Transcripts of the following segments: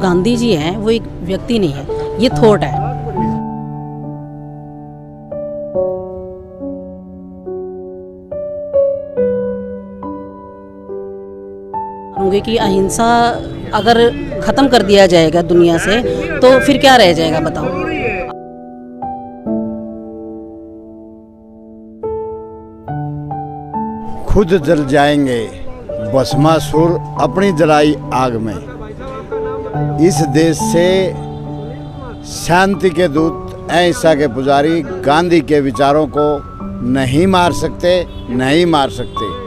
गांधी जी हैं वो एक व्यक्ति नहीं है, ये थॉट है। कहूँगी कि अहिंसा अगर खत्म कर दिया जाएगा दुनिया से तो फिर क्या रह जाएगा बताओ। खुद जल जाएंगे भस्मासुर अपनी जलाई आग में। इस देश से शांति के दूत अहिंसा के पुजारी गांधी के विचारों को नहीं मार सकते, नहीं मार सकते।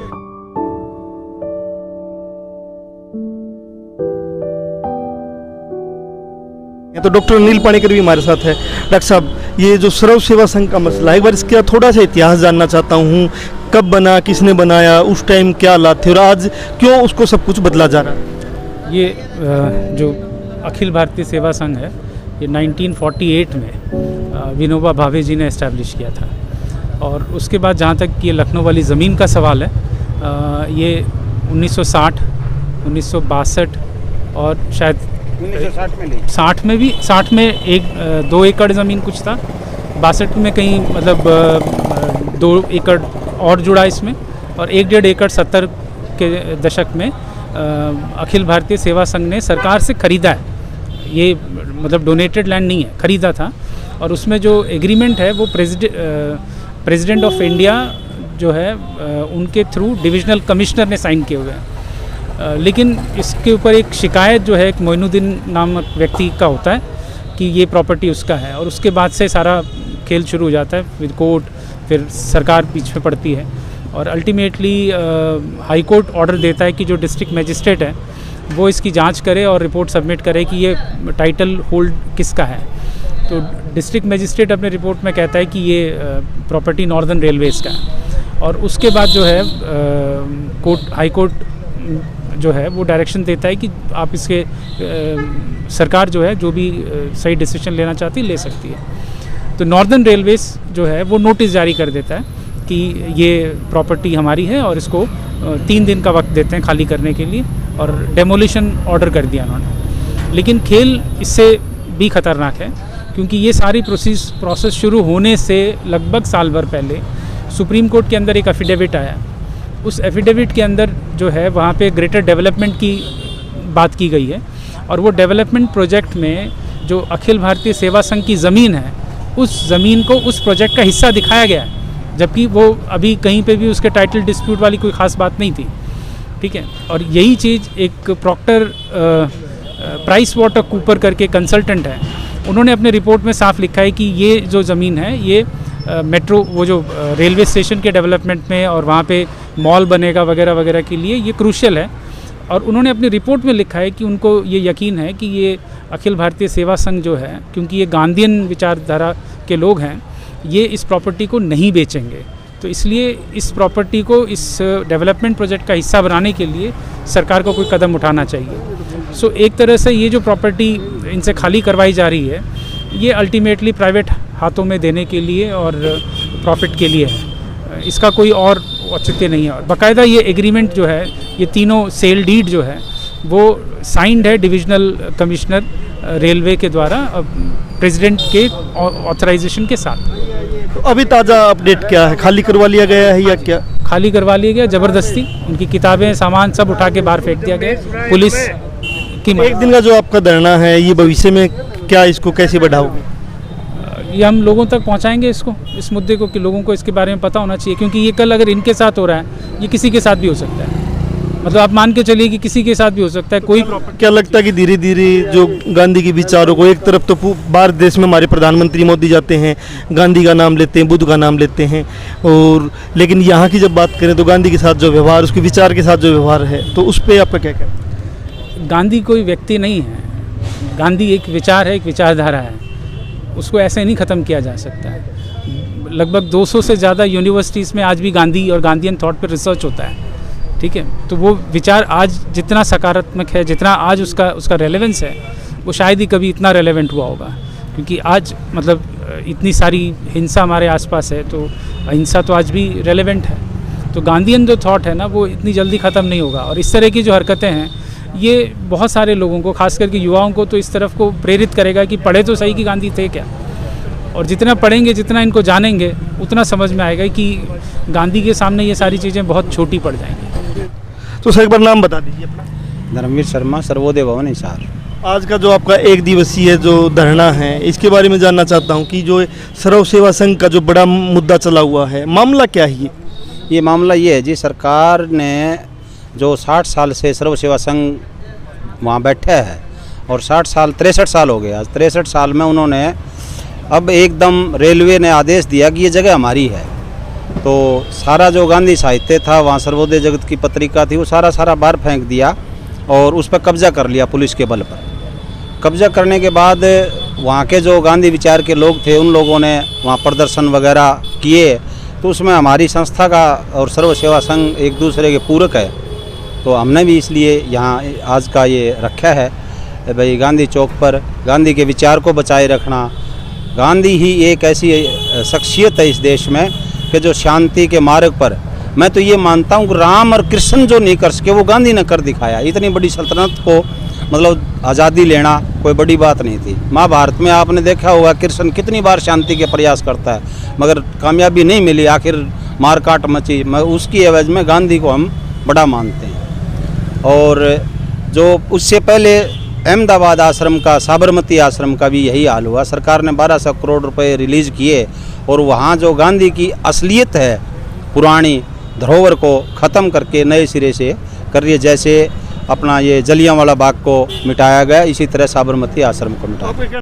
तो डॉक्टर अनिल पाणिकर भी हमारे साथ है। डॉक्टर साहब, ये जो सर्व सेवा संघ का मसला है, एक बार इसका थोड़ा सा इतिहास जानना चाहता हूँ। कब बना, किसने बनाया, उस टाइम क्या हालात थे और आज क्यों उसको सब कुछ बदला जा रहा है? ये जो अखिल भारतीय सेवा संघ है, ये 1948 में विनोबा भावे जी ने इस्टेब्लिश किया था। और उसके बाद जहाँ तक ये लखनऊ वाली ज़मीन का सवाल है, ये 1960, 1962 और शायद 60 में 1-2 एकड़ ज़मीन कुछ था। 62 में कहीं मतलब 2 एकड़ और जुड़ा इसमें, और 1-1.5 एकड़ 70 के दशक में अखिल भारतीय सेवा संघ ने सरकार से ख़रीदा है। ये मतलब डोनेटेड लैंड नहीं है, ख़रीदा था। और उसमें जो एग्रीमेंट है वो प्रेसिडेंट ऑफ इंडिया जो है उनके थ्रू डिविजनल कमिश्नर ने साइन किए हुए हैं। लेकिन इसके ऊपर एक शिकायत जो है एक मोइनुद्दीन नामक व्यक्ति का होता है कि ये प्रॉपर्टी उसका है, और उसके बाद से सारा खेल शुरू हो जाता है। फिर कोर्ट, फिर सरकार बीच में पड़ती है, और अल्टीमेटली हाई कोर्ट ऑर्डर देता है कि जो डिस्ट्रिक्ट मजिस्ट्रेट है वो इसकी जांच करे और रिपोर्ट सबमिट करे कि ये टाइटल होल्ड किसका है। तो डिस्ट्रिक्ट मजिस्ट्रेट अपने रिपोर्ट में कहता है कि ये प्रॉपर्टी नॉर्दर्न रेलवेज़ का है। और उसके बाद जो है हाई कोर्ट जो है वो डायरेक्शन देता है कि आप इसके सरकार जो है जो भी सही डिसीजन लेना चाहती है ले सकती है। तो नॉर्दर्न रेलवेज़ जो है वो नोटिस जारी कर देता है कि ये प्रॉपर्टी हमारी है, और इसको 3 दिन का वक्त देते हैं खाली करने के लिए, और डेमोलिशन ऑर्डर कर दिया उन्होंने। लेकिन खेल इससे भी ख़तरनाक है, क्योंकि ये सारी प्रोसेस शुरू होने से लगभग साल भर पहले सुप्रीम कोर्ट के अंदर एक एफिडेविट आया। उस एफिडेविट के अंदर जो है वहाँ पे ग्रेटर डेवलपमेंट की बात की गई है, और वो डेवलपमेंट प्रोजेक्ट में जो अखिल भारतीय सेवा संघ की ज़मीन है, उस ज़मीन को उस प्रोजेक्ट का हिस्सा दिखाया गया है, जबकि वो अभी कहीं पे भी उसके टाइटल डिस्प्यूट वाली कोई ख़ास बात नहीं थी। ठीक है। और यही चीज़ एक प्रॉक्टर प्राइस वाटर कूपर करके कंसल्टेंट है, उन्होंने अपने रिपोर्ट में साफ लिखा है कि ये जो ज़मीन है ये मेट्रो वो जो रेलवे स्टेशन के डेवलपमेंट में और वहाँ पे मॉल बनेगा वगैरह वगैरह के लिए ये क्रूशियल है। और उन्होंने अपनी रिपोर्ट में लिखा है कि उनको ये यकीन है कि ये अखिल भारतीय सेवा संघ जो है, क्योंकि ये गांधीयन विचारधारा के लोग हैं, ये इस प्रॉपर्टी को नहीं बेचेंगे। तो इसलिए इस प्रॉपर्टी को इस डेवलपमेंट प्रोजेक्ट का हिस्सा बनाने के लिए सरकार को कोई कदम उठाना चाहिए। सो एक तरह से ये जो प्रॉपर्टी इनसे खाली करवाई जा रही है, ये अल्टीमेटली प्राइवेट हाथों में देने के लिए और प्रॉफिट के लिए है। इसका कोई और औचित्य नहीं है। और बाकायदा ये एग्रीमेंट जो है, ये तीनों सेल डीड जो है वो साइंड है डिविजनल कमिश्नर रेलवे के द्वारा प्रेसिडेंट के ऑथराइजेशन के साथ। तो अभी ताज़ा अपडेट क्या है? खाली करवा लिया गया है या क्या? खाली करवा लिया गया ज़बरदस्ती। उनकी किताबें, सामान सब उठा के बाहर फेंक दिया गया पुलिस की। एक दिन का जो आपका धरना है, ये भविष्य में क्या इसको कैसे बढ़ाओगे? ये हम लोगों तक पहुंचाएंगे इस मुद्दे को, कि लोगों को इसके बारे में पता होना चाहिए, क्योंकि ये कल अगर इनके साथ हो रहा है, ये किसी के साथ भी हो सकता है। मतलब आप मान के चलिए कि किसी के साथ भी हो सकता है। कोई क्या लगता है कि धीरे धीरे जो गांधी के विचारों को, एक तरफ तो भारत देश में हमारे प्रधानमंत्री मोदी जाते हैं, गांधी का नाम लेते हैं, बुद्ध का नाम लेते हैं, और लेकिन यहाँ की जब बात करें तो गांधी के साथ जो व्यवहार, उसके विचार के साथ जो व्यवहार है, तो उस पर आपका क्या कहना? गांधी कोई व्यक्ति नहीं है, गांधी एक विचार है, एक विचारधारा है। उसको ऐसे नहीं ख़त्म किया जा सकता है। लगभग 200 से ज़्यादा यूनिवर्सिटीज़ में आज भी गांधी और गांधीयन थॉट पर रिसर्च होता है। ठीक है। तो वो विचार आज जितना सकारात्मक है, जितना आज उसका रेलेवेंस है, वो शायद ही कभी इतना रेलेवेंट हुआ होगा। क्योंकि आज मतलब इतनी सारी हिंसा हमारे आसपास है, तो अहिंसा तो आज भी रेलेवेंट है। तो गांधीयन जो थॉट है ना, वो इतनी जल्दी ख़त्म नहीं होगा। और इस तरह की जो हरकतें हैं, ये बहुत सारे लोगों को, खास करके युवाओं को, तो इस तरफ को प्रेरित करेगा कि पढ़े तो सही कि गांधी थे क्या। और जितना पढ़ेंगे, जितना इनको जानेंगे, उतना समझ में आएगा कि गांधी के सामने ये सारी चीज़ें बहुत छोटी पड़ जाएंगी। तो सर एक बार नाम बता दीजिए अपना। धर्मवीर शर्मा, सर्वोदय भवन हिसार। आज का जो आपका एक दिवसीय जो धरना है, इसके बारे में जानना चाहता हूँ कि जो सर्व सेवा संघ का जो बड़ा मुद्दा चला हुआ है, मामला क्या है ये मामला ये है जी, सरकार ने जो 60 साल से सर्व सेवा संघ वहाँ बैठा है और 63 साल हो गए। आज 63 साल में उन्होंने अब एकदम रेलवे ने आदेश दिया कि ये जगह हमारी है। तो सारा जो गांधी साहित्य था, वहाँ सर्वोदय जगत की पत्रिका थी, वो सारा बाहर फेंक दिया और उस पर कब्जा कर लिया पुलिस के बल पर। कब्जा करने के बाद वहाँ के जो गांधी विचार के लोग थे, उन लोगों ने वहाँ प्रदर्शन वगैरह किए। तो उसमें हमारी संस्था का और सर्व सेवा संघ एक दूसरे के पूरक है। तो हमने भी इसलिए यहाँ आज का ये रखा है भाई, गांधी चौक पर गांधी के विचार को बचाए रखना। गांधी ही एक ऐसी शख्सियत है इस देश में कि जो शांति के मार्ग पर, मैं तो ये मानता हूँ कि राम और कृष्ण जो नहीं कर सके वो गांधी ने कर दिखाया। इतनी बड़ी सल्तनत को मतलब आज़ादी लेना कोई बड़ी बात नहीं थी। महाभारत में आपने देखा होगा कृष्ण कितनी बार शांति के प्रयास करता है, मगर कामयाबी नहीं मिली, आखिर मारकाट मची। उसकी एवज में गांधी को हम बड़ा मानते हैं। और जो उससे पहले अहमदाबाद आश्रम का, साबरमती आश्रम का भी यही हाल हुआ। सरकार ने 1200 करोड़ रुपए रिलीज़ किए और वहाँ जो गांधी की असलियत है, पुरानी धरोहर को ख़त्म करके नए सिरे से कर रही है। जैसे अपना ये जलियांवाला बाग को मिटाया गया, इसी तरह साबरमती आश्रम को मिटाया।